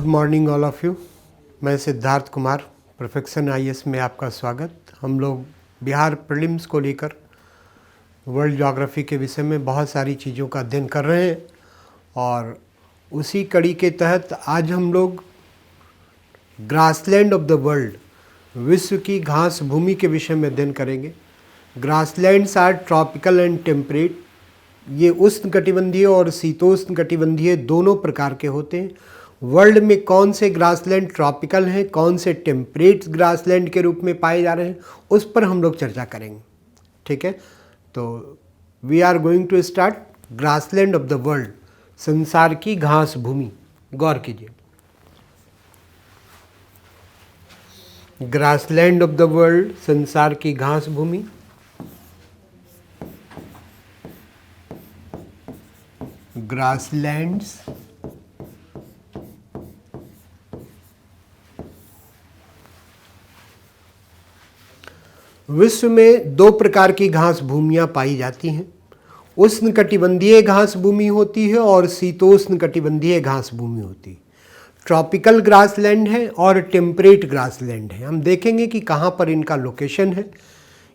Good morning all of you. मैं Siddharth Kumar, perfection IAS में आपका स्वागत। हम लोग बिहार प्रीलिम्स को लेकर वर्ल्ड ज्योग्राफी के विषय में बहुत सारी चीज़ों का अध्ययन कर रहे हैं और उसी कड़ी के तहत आज हम लोग ग्रासलैंड ऑफ द वर्ल्ड, विश्व की घास भूमि के विषय में अध्ययन करेंगे। Grasslands are tropical and temperate. ये उष्णकटिबंधीय और शीतोष्ण कटिबंधीय दोनों प्रकार के होते हैं। वर्ल्ड में कौन से ग्रासलैंड ट्रॉपिकल हैं, कौन से टेम्परेट ग्रासलैंड के रूप में पाए जा रहे हैं, उस पर हम लोग चर्चा करेंगे। ठीक है, तो we are going to start grassland of the world, संसार की घास भूमि। गौर कीजिए, ग्रासलैंड ऑफ द वर्ल्ड, संसार की घास भूमि। ग्रासलैंड्स विश्व में दो प्रकार की घास भूमियां पाई जाती हैं। उष्णकटिबंधीय घास भूमि होती है और शीतोष्ण कटिबंधीय घास भूमि होती है। ट्रॉपिकल ग्रासलैंड है और टेम्परेट ग्रासलैंड है। हम देखेंगे कि कहाँ पर इनका लोकेशन है,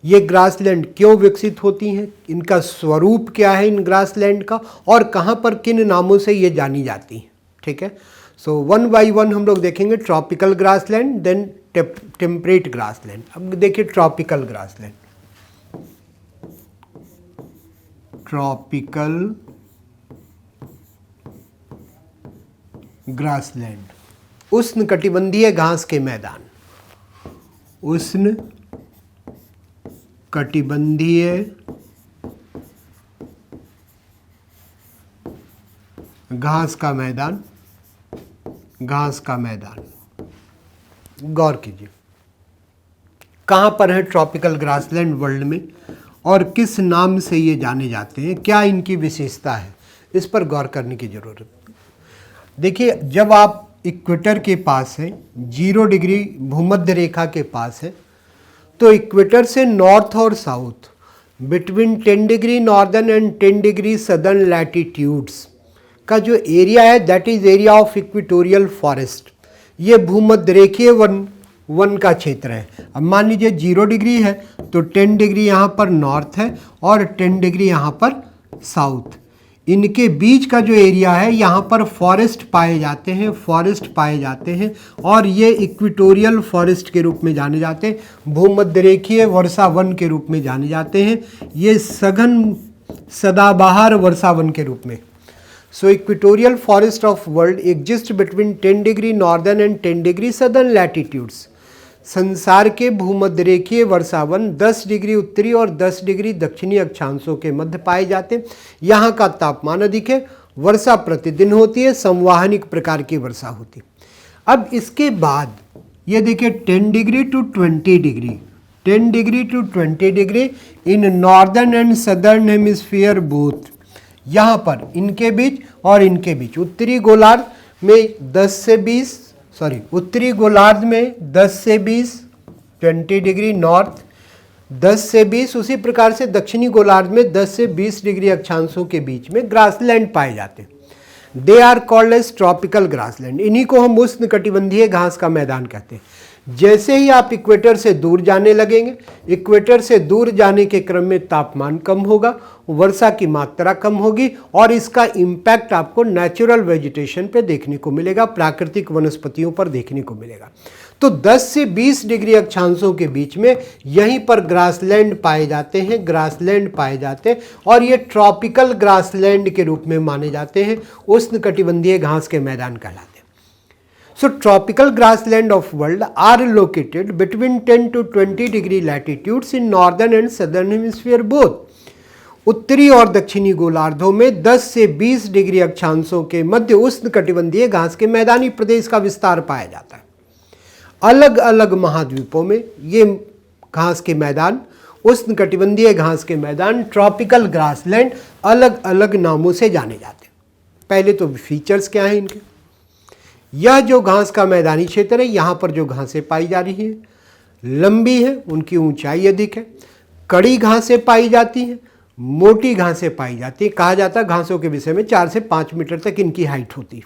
ये ग्रासलैंड क्यों विकसित होती हैं, इनका स्वरूप क्या है इन ग्रासलैंड का, और कहाँ पर किन नामों से ये जानी जाती हैं। ठीक है, सो वन बाय वन हम लोग देखेंगे। Tropical grassland, then temperate grassland. अब देखिए ट्रॉपिकल ग्रासलैंड। ट्रॉपिकल ग्रासलैंड, उष्णकटिबंधीय घास के मैदान। उष्ण कटिबंधीय घास का मैदान, घास का मैदान। गौर कीजिए, कहाँ पर है ट्रॉपिकल ग्रासलैंड वर्ल्ड में और किस नाम से ये जाने जाते हैं, क्या इनकी विशेषता है, इस पर गौर करने की जरूरत है। देखिए, जब आप इक्वेटर के पास हैं, 0 डिग्री भूमध्य रेखा के पास है, तो इक्वेटर से नॉर्थ और south between 10 degree northern and 10 degree southern latitudes का जो एरिया है, that is area of equatorial forest. ये भूमध्य रेखीय वन का क्षेत्र है। अब मान लीजिए 0 डिग्री है तो 10 डिग्री यहाँ पर नॉर्थ है और 10 डिग्री यहाँ पर साउथ। इनके बीच का जो एरिया है, यहाँ पर फॉरेस्ट पाए जाते हैं, फॉरेस्ट पाए जाते हैं और ये इक्वेटोरियल फॉरेस्ट के रूप में जाने जाते हैं, भूमध्य रेखीय वर्षा वन के रूप में जाने जाते हैं। ये सघन सदाबहार वर्षा वन के रूप में। So equatorial forest of world exist between 10 degree northern and 10 degree southern latitudes। संसार के भूमध्य रेखीय वर्षावन 10 डिग्री उत्तरी और 10 डिग्री दक्षिणी अक्षांशों के मध्य पाए जाते हैं। यहाँ का तापमान अधिक है, वर्षा प्रतिदिन होती है, संवाहनिक प्रकार की वर्षा होती है। अब इसके बाद ये देखिए 10 degree to 20 degree, 10 degree to 20 degree in northern and southern hemisphere both. यहाँ पर इनके बीच और इनके बीच उत्तरी गोलार्ध में 10 से 20, उत्तरी गोलार्ध में 10 से 20 20 डिग्री नॉर्थ, 10 से 20, उसी प्रकार से दक्षिणी गोलार्ध में 10 से 20 डिग्री अक्षांशों के बीच में ग्रासलैंड पाए जाते हैं। They are called as tropical grassland. इन्हीं को हम उष्णकटिबंधीय घास का मैदान कहते हैं। जैसे ही आप इक्वेटर से दूर जाने लगेंगे, इक्वेटर से दूर जाने के क्रम में तापमान कम होगा, वर्षा की मात्रा कम होगी और इसका इम्पैक्ट आपको नेचुरल वेजिटेशन पे देखने को मिलेगा, प्राकृतिक वनस्पतियों पर देखने को मिलेगा। तो 10 से 20 डिग्री अक्षांशों के बीच में यहीं पर ग्रासलैंड पाए जाते हैं, ग्रासलैंड पाए जाते हैं और ये ट्रॉपिकल ग्रासलैंड के रूप में माने जाते हैं, उष्णकटिबंधीय घास के मैदान कहलाते हैं। So tropical grassland of world are located between 10 to 20 degree latitudes in northern and southern hemisphere both। उत्तरी और दक्षिणी गोलार्धों में 10 से 20 डिग्री अक्षांशों के मध्य उष्णकटिबंधीय घास के मैदानी प्रदेश का विस्तार पाया जाता है। अलग अलग महाद्वीपों में ये घास के मैदान, उष्णकटिबंधीय घास के मैदान, ट्रॉपिकल ग्रासलैंड अलग अलग नामों से जाने जाते हैं। पहले तो फीचर्स क्या हैं इनके। यह जो घास का मैदानी क्षेत्र है, यहाँ पर जो घासें पाई जा रही हैं लंबी है, उनकी ऊंचाई अधिक है, कड़ी घासें पाई जाती हैं, मोटी घासें पाई जाती हैं। कहा जाता है घासों के विषय में 4 से 5 मीटर तक इनकी हाइट होती है।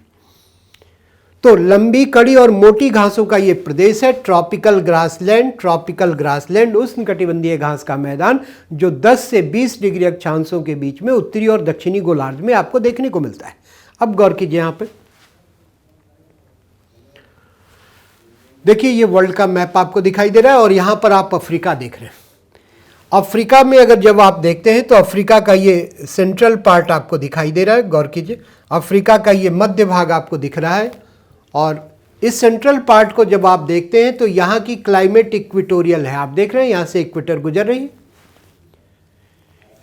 तो लंबी, कड़ी और मोटी घासों का ये प्रदेश है ट्रॉपिकल ग्रासलैंड। ट्रॉपिकल ग्रासलैंड उष्णकटिबंधीय घास का मैदान जो 10 से 20 डिग्री अक्षांशों के बीच में उत्तरी और दक्षिणी गोलार्ध में आपको देखने को मिलता है। अब गौर कीजिए, यहां पे देखिए, ये वर्ल्ड का मैप आपको दिखाई दे रहा है और यहां पर आप अफ्रीका देख रहे हैं। अफ्रीका में अगर जब आप देखते हैं तो अफ्रीका का ये सेंट्रल पार्ट आपको दिखाई दे रहा है। गौर कीजिए, अफ्रीका का ये मध्य भाग आपको दिख रहा है और इस सेंट्रल पार्ट को जब आप देखते हैं तो यहाँ की क्लाइमेट इक्वेटोरियल है। आप देख रहे हैं यहाँ से इक्वेटर गुजर रही है।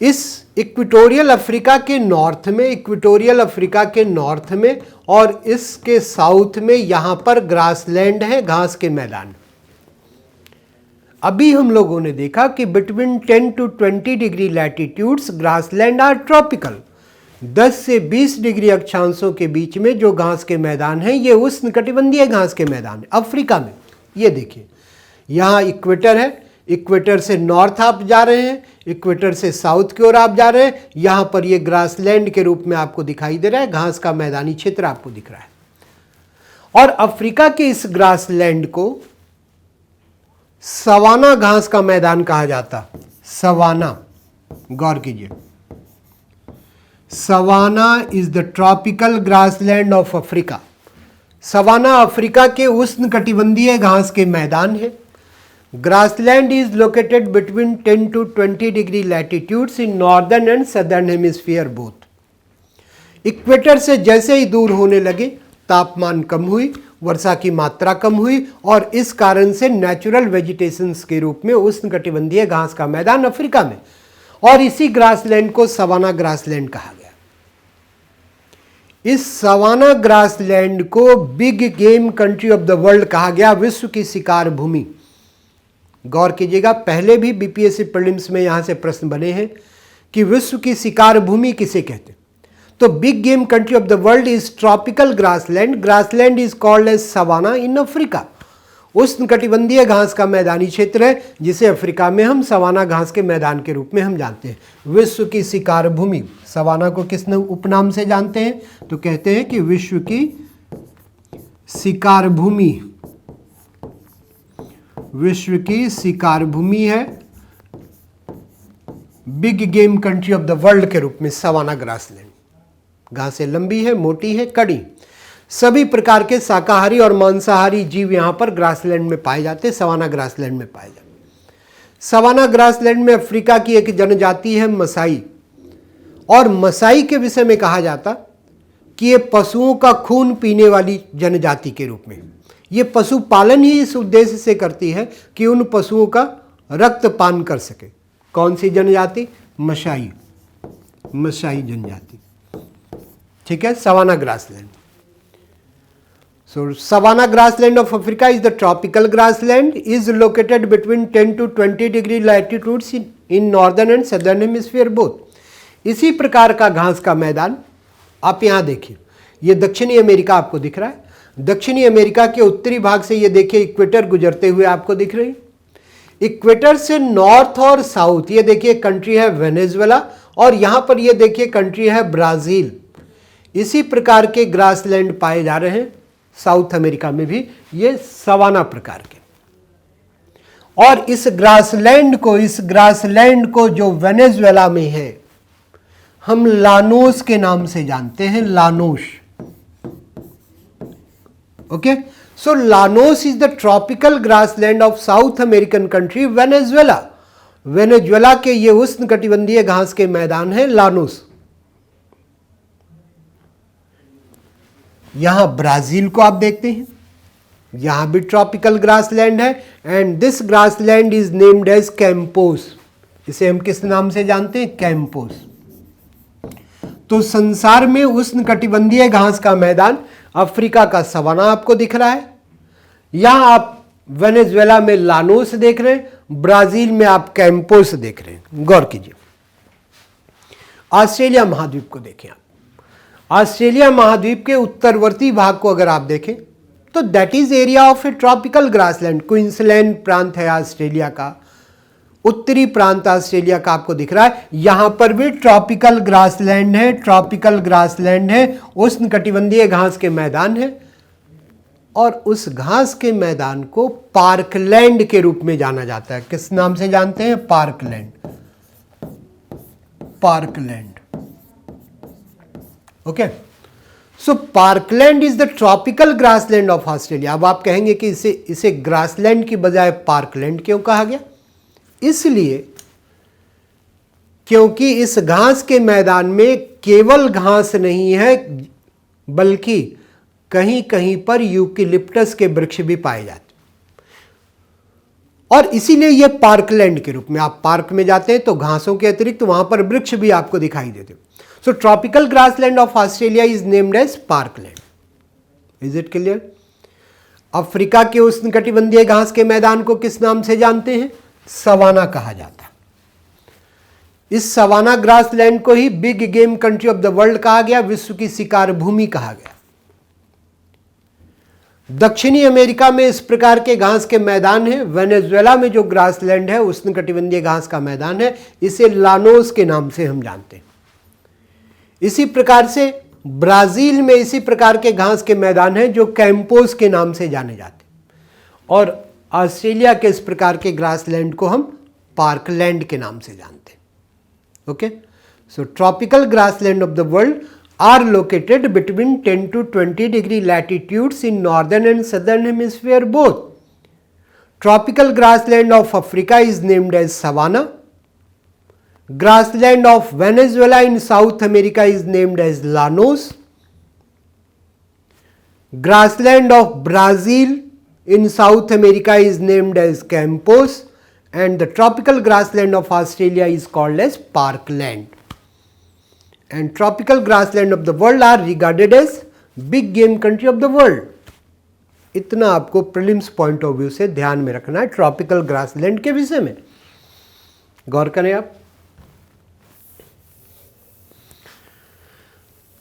इस इक्वेटोरियल अफ्रीका के नॉर्थ में, इक्वेटोरियल अफ्रीका के नॉर्थ में और इसके साउथ में यहाँ पर ग्रासलैंड है, घास के मैदान। अभी हम लोगों ने देखा कि between 10 to 20 degree latitudes grassland are tropical. 10 से 20 डिग्री अक्षांशों के बीच में जो घास के मैदान हैं ये उष्णकटिबंधीय घास के मैदान है अफ्रीका में। ये देखिए, यहाँ इक्वेटर है, इक्वेटर से नॉर्थ आप जा रहे हैं, इक्वेटर से साउथ की ओर आप जा रहे हैं। यहाँ पर ये ग्रासलैंड के रूप में आपको दिखाई दे रहा है, घास का मैदानी क्षेत्र आपको दिख रहा है। और अफ्रीका के इस ग्रासलैंड को सवाना घास का मैदान कहा जाता। सवाना, गौर कीजिए, savanna is the tropical grassland of Africa. Savanna Africa के उष्णकटिबंधीय घास के मैदान है। Grassland is located between 10 to 20 degree latitudes in northern and southern hemisphere both. Equator से जैसे ही दूर होने लगे तापमान कम हुई, वर्षा की मात्रा कम हुई और इस कारण से नेचुरल वेजिटेशंस के रूप में उष्णकटिबंधीय घास का मैदान अफ्रीका में, और इसी ग्रासलैंड को सवाना ग्रासलैंड कहा गया। इस सवाना ग्रासलैंड को big game country of the world कहा गया, विश्व की शिकार भूमि। गौर कीजिएगा, पहले भी बीपीएससी प्रीलिम्स में यहां से प्रश्न बने हैं कि विश्व की शिकार भूमि किसे कहते हैं। तो big game country of the world is tropical grassland. Grassland is called as savanna in Africa. उष्णकटिबंधीय घास का मैदानी क्षेत्र है जिसे अफ्रीका में हम सवाना घास के मैदान के रूप में हम जानते हैं। विश्व की शिकार भूमि, सवाना को किस उपनाम से जानते हैं? तो कहते हैं कि विश्व की शिकार भूमि, विश्व की शिकार भूमि है big game country of the world के रूप में सवाना ग्रासलैंड। घासें लंबी है, मोटी है, कड़ी, सभी प्रकार के शाकाहारी और मांसाहारी जीव यहां पर ग्रासलैंड में पाए जाते हैं, सवाना ग्रासलैंड में पाए जाते। सवाना ग्रासलैंड में अफ्रीका की एक जनजाति है मसाई, और मसाई के विषय में कहा जाता कि ये पशुओं का खून पीने वाली जनजाति के रूप में, ये पशुपालन ही इस उद्देश्य से करती है कि उन पशुओं का रक्त पान कर सके। कौन सी जनजाति? मसाई, मसाई जनजाति। ठीक है, savanna grassland. So savanna grassland of Africa is the tropical grassland, is located between 10 to 20 degree latitudes in northern and southern hemisphere both. इसी प्रकार का घास का मैदान आप यहाँ देखिए, ये दक्षिणी अमेरिका आपको दिख रहा है। दक्षिणी अमेरिका के उत्तरी भाग से ये देखिए इक्वेटर गुजरते हुए आपको दिख रही। इक्वेटर से नॉर्थ और साउथ ये देखिए कंट्री है वेनेजुएला, और यहाँ पर ये देखिए कंट्री है ब्राज़ील। इसी प्रकार के ग्रासलैंड पाए जा रहे हैं साउथ अमेरिका में भी, ये सवाना प्रकार के। और इस ग्रासलैंड को जो वेनेजुएला में है हम लानोस के नाम से जानते हैं, Llanos. Okay, so Llanos is the tropical grassland of south American country Venezuela. Venezuela के ये उष्णकटिबंधीय घास के मैदान है लानोस। यहां ब्राजील को आप देखते हैं, यहां भी ट्रॉपिकल ग्रासलैंड है, and this grassland is named as campos. इसे हम किस नाम से जानते हैं? कैंपोस। तो संसार में उष्णकटिबंधीय घास का मैदान अफ्रीका का सवाना आपको दिख रहा है, यहां आप वेनेजुएला में लानोस देख रहे हैं, ब्राजील में आप कैंपोस देख रहे हैं। गौर कीजिए, ऑस्ट्रेलिया महाद्वीप को देखें आप। ऑस्ट्रेलिया महाद्वीप के उत्तरवर्ती भाग को अगर आप देखें तो that is area of A tropical grassland. Queensland प्रांत है ऑस्ट्रेलिया का, उत्तरी प्रांत ऑस्ट्रेलिया का आपको दिख रहा है। यहां पर भी ट्रॉपिकल ग्रासलैंड है, ट्रॉपिकल ग्रासलैंड है, उष्णकटिबंधीय घास के मैदान है। और उस घास के मैदान को पार्कलैंड के रूप में जाना जाता है। किस नाम से जानते हैं? Parkland. Parkland, okay. So parkland is the tropical grassland of Australia. अब आप कहेंगे कि इसे ग्रासलैंड की बजाय पार्कलैंड क्यों कहा गया? इसलिए क्योंकि इस घास के मैदान में केवल घास नहीं है, बल्कि कहीं कहीं पर यूकेलिप्टस के वृक्ष भी पाए जाते, और इसीलिए यह पार्कलैंड के रूप में, आप पार्क में जाते हैं तो घासों के अतिरिक्त वहां पर वृक्ष भी आपको दिखाई देते। So tropical grassland of Australia is named as parkland. Is it clear? Africa के उष्णकटिबंधीय घास के मैदान को किस नाम से जानते हैं? सवाना कहा जाता है। इस सवाना ग्रासलैंड को ही big game country of the world कहा गया, विश्व की शिकार भूमि कहा गया। दक्षिणी अमेरिका में इस प्रकार के घास के मैदान हैं। वेनेजुएला में जो ग्रासलैंड है, उष्णकटिबंधीय घास का मैदान है, इसे लानोस के नाम से हम जानते हैं। इसी प्रकार से ब्राजील में इसी प्रकार के घास के मैदान हैं जो कैंपोस के नाम से जाने जाते हैं, और ऑस्ट्रेलिया के इस प्रकार के ग्रासलैंड को हम पार्कलैंड के नाम से जानते हैं। Okay, so tropical grassland of the world are located between 10 to 20 degree latitudes in northern and southern hemisphere both. Tropical grassland of Africa is named as savanna. Grassland of Venezuela in South America is named as llanos. Grassland of Brazil in South America is named as campos, and the tropical grassland of Australia is called as parkland. And tropical grassland of the world are regarded as big game country of the world. इतना आपको prelims point of view से ध्यान में रखना है tropical grassland के विषय में। गौर करें आप।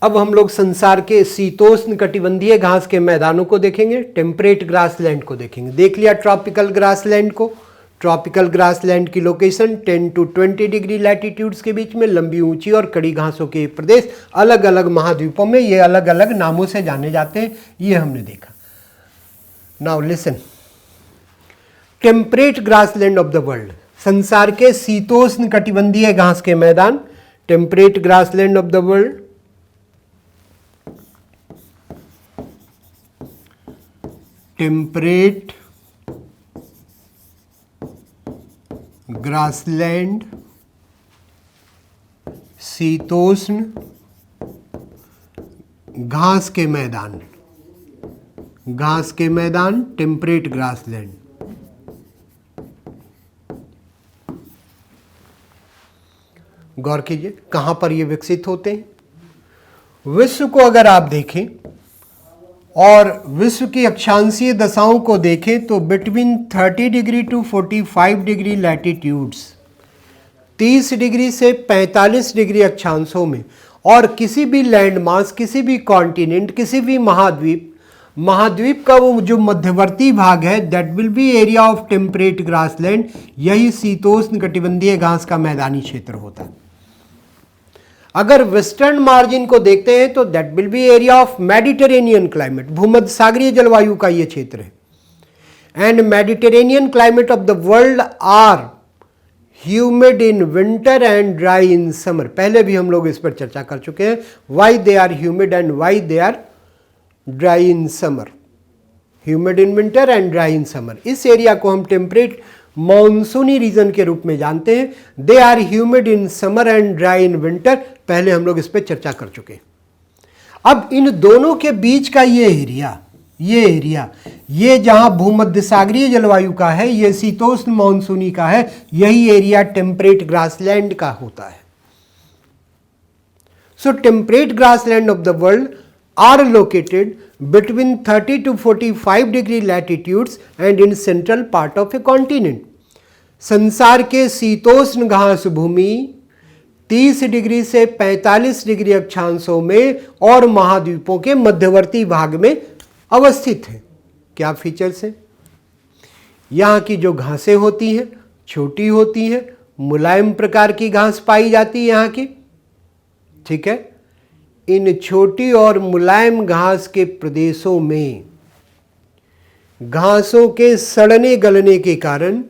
अब हम लोग संसार के शीतोष्ण कटिबंधीय घास के मैदानों को देखेंगे, टेम्परेट ग्रासलैंड को देखेंगे। देख लिया ट्रॉपिकल ग्रासलैंड को। ट्रॉपिकल ग्रासलैंड की लोकेशन 10 टू 20 डिग्री लैटिट्यूड्स के बीच में, लंबी ऊंची और कड़ी घासों के प्रदेश, अलग अलग महाद्वीपों में ये अलग अलग नामों से जाने जाते हैं, ये हमने देखा। Now listen, temperate grassland of the world, संसार के शीतोष्ण कटिबंधीय घास के मैदान, temperate grassland of the world. Temperate grassland, शीतोष्ण घास के मैदान, घास के मैदान, टेम्परेट ग्रासलैंड। गौर कीजिए कहां पर ये विकसित होते हैं। विश्व को अगर आप देखें और विश्व की अक्षांशीय दशाओं को देखें तो between 30 degree to 45 degree latitudes, 30 degree से 45 डिग्री अक्षांशों में, और किसी भी लैंड मास, किसी भी कॉन्टिनेंट, किसी भी महाद्वीप का वो जो मध्यवर्ती भाग है, that will be area of temperate grassland. यही शीतोष्ण कटिबंधीय घास का मैदानी क्षेत्र होता है। अगर वेस्टर्न मार्जिन को देखते हैं तो that will be area of Mediterranean climate, भूमध्य सागरीय जलवायु का ये क्षेत्र है। And Mediterranean climate of the world are humid in winter and dry in summer. पहले भी हम लोग इस पर चर्चा कर चुके हैं, why they are humid and why they are dry in summer. Humid in winter and dry in summer, इस एरिया को हम टेम्परेट मॉनसूनी रीजन के रूप में जानते हैं। They are humid in summer and dry in winter, पहले हम लोग इस पर चर्चा कर चुके हैं। अब इन दोनों के बीच का ये एरिया, ये जहां भूमध्य सागरीय जलवायु का है, ये शीतोष्ण मॉनसूनी का है, यही एरिया टेम्परेट ग्रासलैंड का होता है। So temperate grassland of the world are located between 30 to 45 degree latitudes and in central part of a continent. संसार के शीतोष्ण घास भूमि 30 डिग्री से 45 डिग्री अक्षांशों में और महाद्वीपों के मध्यवर्ती भाग में अवस्थित है। क्या फीचर्स हैं? यहाँ की जो घासें होती हैं छोटी होती हैं, मुलायम प्रकार की घास पाई जाती है यहाँ की, ठीक है। इन छोटी और मुलायम घास के प्रदेशों में घासों के सड़ने गलने के कारण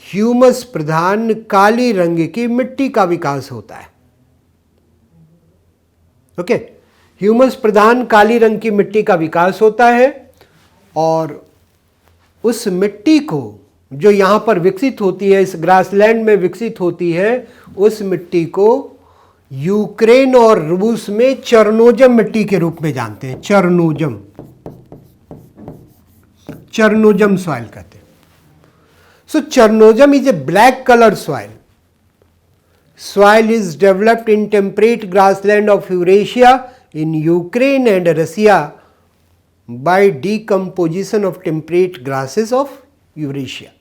ह्यूमस प्रधान काली रंग की मिट्टी का विकास होता है। ओके, ह्यूमस प्रधान काली रंग की मिट्टी का विकास होता है और उस मिट्टी को जो यहां पर विकसित होती है, इस ग्रासलैंड में विकसित होती है, उस मिट्टी को यूक्रेन और रूस में चरनोजम मिट्टी के रूप में जानते हैं। चरनोजम, चरनोजम सॉइल कहते हैं। So chernozem is a black colour soil. Soil is developed in temperate grassland of Eurasia, in Ukraine and Russia by decomposition of temperate grasses of Eurasia.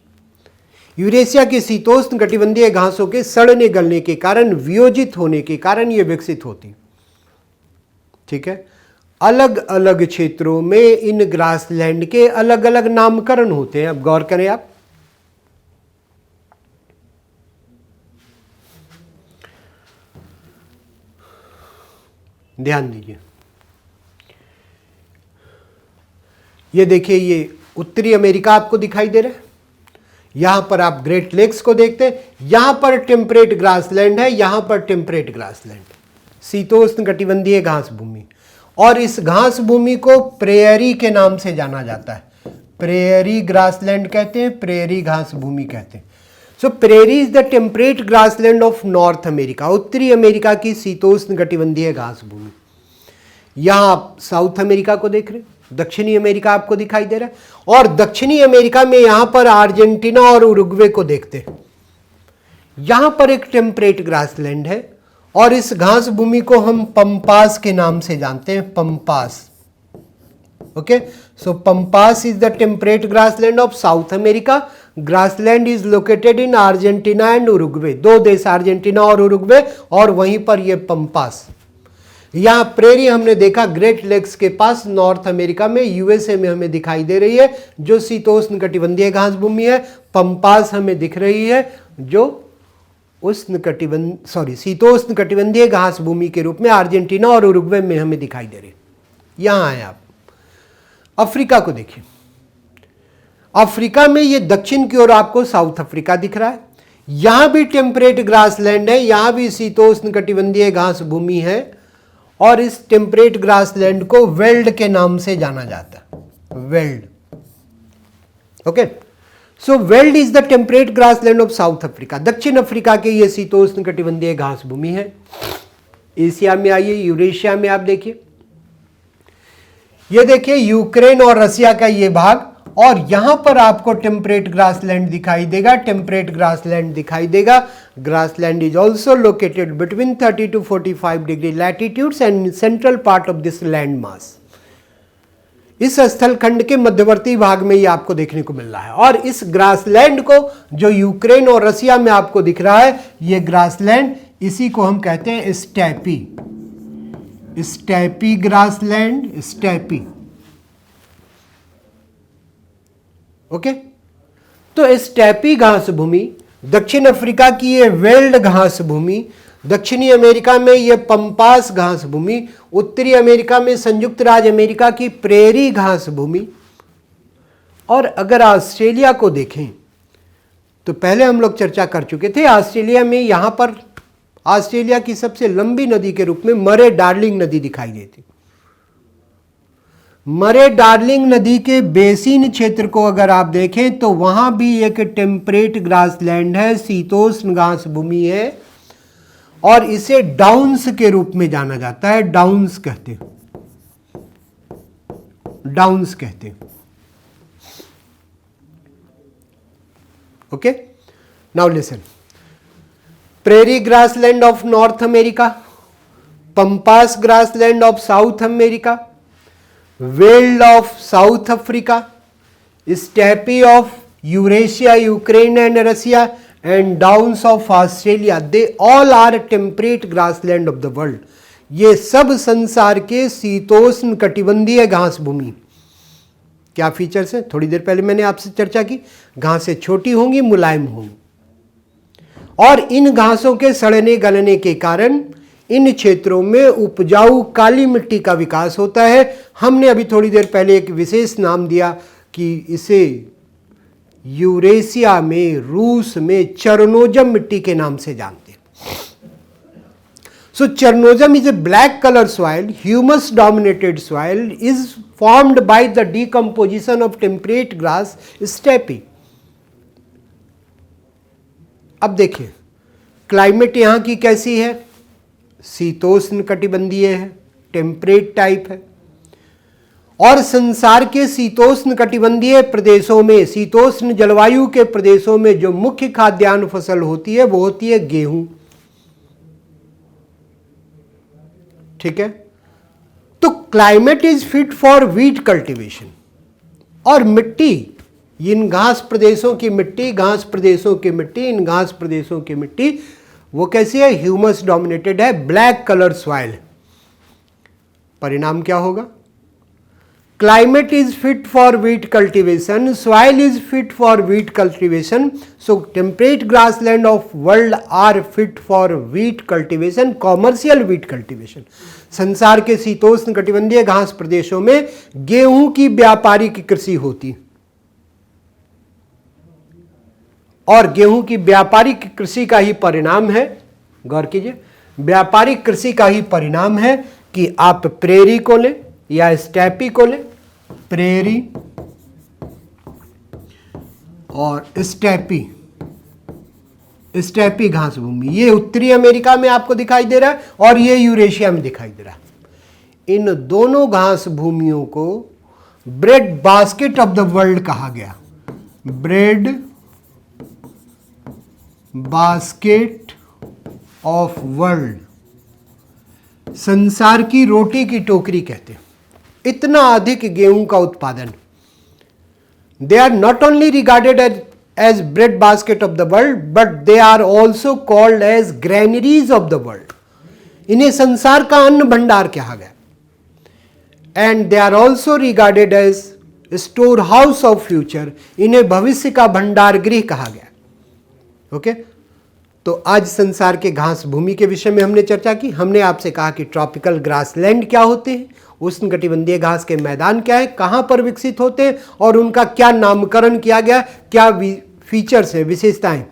Eurasia के शीतोष्ण कटिबंधीय घासों के सड़ने गलने के कारण, वियोजित होने के कारण ये विकसित होती। ठीक है, अलग अलग क्षेत्रों में इन ग्रासलैंड के अलग अलग नामकरण होते हैं। अब गौर करें आप, ध्यान दीजिए। ये देखिए, ये उत्तरी अमेरिका आपको दिखाई दे रहा है। यहां पर आप ग्रेट लेक्स को देखते हैं, यहां पर टेम्परेट ग्रासलैंड है, यहां पर टेम्परेट ग्रासलैंड, शीतोष्ण कटिबंधीय घास भूमि। और इस घास भूमि को प्रेयरी के नाम से जाना जाता है। प्रेयरी ग्रासलैंड कहते हैं, प्रेयरी घास भूमि कहते हैं। So prairie is the temperate grassland of North America, उत्तरी अमेरिका की शीतोष्ण कटिबंधीय घास भूमि। यहां आप साउथ अमेरिका को देख रहे हैं, दक्षिणी अमेरिका आपको दिखाई दे रहा है। और दक्षिणी अमेरिका में यहां पर अर्जेंटीना और उरुग्वे को देखते हैं। यहां पर एक टेम्परेट ग्रासलैंड है और इस घास भूमि को हम पंपास के नाम से जानते हैं, pampas. Okay, so pampas is the temperate grassland of South America. Grassland is located in Argentina and Uruguay, दो देश अर्जेंटीना और उरुग्वे, और वहीं पर यह पंपास। यहां प्रेरी हमने देखा ग्रेट लेक्स के पास नॉर्थ अमेरिका में, यूएसए में हमें दिखाई दे रही है, जो शीतोष्ण कटिबंधीय घास भूमि है। पंपास हमें दिख रही है, जो शीतोष्ण कटिबंधीय घास भूमि के रूप में अर्जेंटीना और उरुग्वे में हमें दिखाई दे रही है। यहां आए आप, अफ्रीका को देखिए। अफ्रीका में ये दक्षिण की ओर आपको साउथ अफ्रीका दिख रहा है। यहां भी टेम्परेट ग्रासलैंड है, यहां भी शीतोष्ण कटिबंधीय घास भूमि है, और इस टेम्परेट ग्रासलैंड को वेल्ड के नाम से जाना जाता है, weld. Okay, so weld is the temperate grassland of South Africa. दक्षिण अफ्रीका के ये शीतोष्ण कटिबंधीय घास भूमि है। एशिया में आइए, यूरेशिया में आप देखिए, ये देखिए यूक्रेन और रसिया का ये भाग, और यहां पर आपको टेम्परेट ग्रासलैंड दिखाई देगा, टेम्परेट ग्रासलैंड दिखाई देगा। Grassland is also located between 30 to 45 degree latitudes and central part of this land mass. इस स्थल खंड के मध्यवर्ती भाग में ये आपको देखने को मिल रहा है। और इस ग्रासलैंड को जो यूक्रेन और रसिया में आपको दिख रहा है, ये ग्रासलैंड, इसी को हम कहते हैं steppe, steppe grassland, steppe. Okay, तो स्टेपी घास भूमि, दक्षिण अफ्रीका की ये वेल्ड घास भूमि, दक्षिणी अमेरिका में ये पंपास घास भूमि, उत्तरी अमेरिका में संयुक्त राज्य अमेरिका की प्रेरी घास भूमि। और अगर ऑस्ट्रेलिया को देखें तो पहले हम लोग चर्चा कर चुके थे, ऑस्ट्रेलिया में यहां पर ऑस्ट्रेलिया की सबसे लंबी नदी के रूप में मरे डार्लिंग नदी दिखाई देती। मरे डार्लिंग नदी के बेसिन क्षेत्र को अगर आप देखें तो वहां भी एक टेम्परेट ग्रासलैंड है, शीतोष्ण घास भूमि है, और इसे डाउन्स के रूप में जाना जाता है। डाउन्स कहते हैं, डाउन्स कहते हैं। Okay, now listen, prairie grassland of North America, pampas grassland of South America, veld of South Africa, steppe of Eurasia, Ukraine and Russia, and downs of Australia, they all are temperate grassland of the world. ये सब संसार के शीतोष्ण कटिबंधीय घास भूमि। क्या features हैं? थोड़ी देर पहले मैंने आपसे चर्चा की, घासें छोटी होंगी, मुलायम होंगी, और इन घासों के सड़ने गलने के कारण इन क्षेत्रों में उपजाऊ काली मिट्टी का विकास होता है। हमने अभी थोड़ी देर पहले एक विशेष नाम दिया, कि इसे यूरेशिया में, रूस में चरनोजम मिट्टी के नाम से जानते हैं। So Chernozem is a black color soil, humus dominated soil, is formed by the decomposition of temperate grass steppe. अब देखिए क्लाइमेट यहाँ की कैसी है, शीतोष्ण कटिबंधीय है, टेम्परेट टाइप है। और संसार के शीतोष्ण कटिबंधीय प्रदेशों में, शीतोष्ण जलवायु के प्रदेशों में जो मुख्य खाद्यान्न फसल होती है वो होती है गेहूं। ठीक है, तो climate is fit for wheat cultivation. और मिट्टी, इन घास प्रदेशों की मिट्टी, घास प्रदेशों की मिट्टी, इन घास प्रदेशों की मिट्टी वो कैसी है, ह्यूमस डोमिनेटेड है, ब्लैक कलर सॉइल। परिणाम क्या होगा, climate is fit for wheat cultivation, soil is fit for wheat cultivation, so temperate grassland of world are fit for wheat cultivation, commercial wheat cultivation. संसार के शीतोष्ण कटिबंधीय घास प्रदेशों में गेहूं की व्यापारिक कृषि होती, और गेहूं की व्यापारिक कृषि का ही परिणाम है, गौर कीजिए, व्यापारिक कृषि का ही परिणाम है कि आप प्रेरी को लें या स्टेपी को लें, प्रेरी और स्टेपी घास भूमि, ये उत्तरी अमेरिका में आपको दिखाई दे रहा है और ये यूरेशिया में दिखाई दे रहा है। इन दोनों घास भूमियों को bread basket of the world कहा गया, ब्रेड बास्केट ऑफ वर्ल्ड, संसार की रोटी की टोकरी कहते हैं। इतना अधिक गेहूं का उत्पादन, they are not only regarded as bread basket of the world but they are also called as granaries of the world. इन्हें संसार का अन्न भंडार कहा गया। And they are also regarded as store house of future, इन्हें भविष्य का भंडार गृह कहा गया। ओके, तो आज संसार के घास भूमि के विषय में हमने चर्चा की। हमने आपसे कहा कि ट्रॉपिकल ग्रासलैंड क्या होते हैं, उष्णकटिबंधीय घास के मैदान क्या है, कहां पर विकसित होते हैं और उनका क्या नामकरण किया गया, क्या फीचर्स है, विशेषताएं।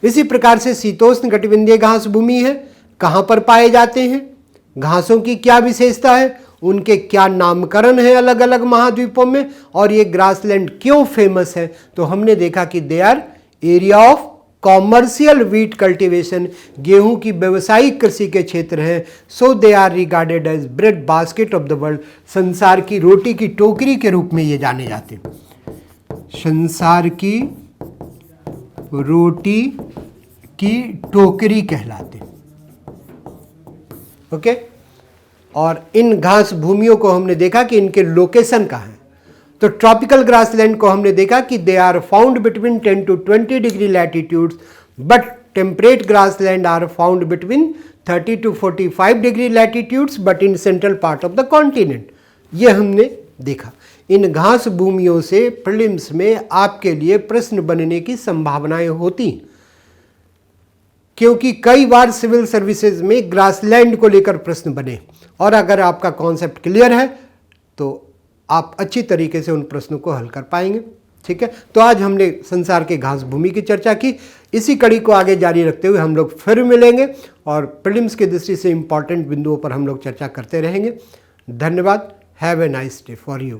इसी प्रकार से शीतोष्ण कटिबंधीय घास भूमि है, कहां पर पाए जाते हैं, घासों की क्या विशेषता है, उनके क्या नामकरण है अलग अलग महाद्वीपों में, और ये ग्रासलैंड क्यों फेमस है। तो हमने देखा कि they are area of commercial wheat cultivation, गेहूं की व्यवसायिक कृषि के क्षेत्र हैं। So they are regarded as bread basket of the world, संसार की रोटी की टोकरी के रूप में ये जाने जाते हैं, संसार की रोटी की टोकरी कहलाते हैं। ओके, और इन घास भूमियों को हमने देखा कि इनके लोकेशन कहाँ है। तो ट्रॉपिकल ग्रासलैंड को हमने देखा कि they are found between 10 to 20 degree latitudes, but temperate grassland are found between 30 to 45 degree latitudes but in central part of the continent. ये हमने देखा। इन घास भूमियों से प्रीलिम्स में आपके लिए प्रश्न बनने की संभावनाएं होती, क्योंकि कई बार सिविल सर्विसेज में ग्रासलैंड को लेकर प्रश्न बने, और अगर आपका कॉन्सेप्ट क्लियर है तो आप अच्छी तरीके से उन प्रश्नों को हल कर पाएंगे। ठीक है, तो आज हमने संसार के घास भूमि की चर्चा की। इसी कड़ी को आगे जारी रखते हुए हम लोग फिर मिलेंगे और प्रीलिम्स की दृष्टि से इंपॉर्टेंट बिंदुओं पर हम लोग चर्चा करते रहेंगे। धन्यवाद। Have a nice day for you.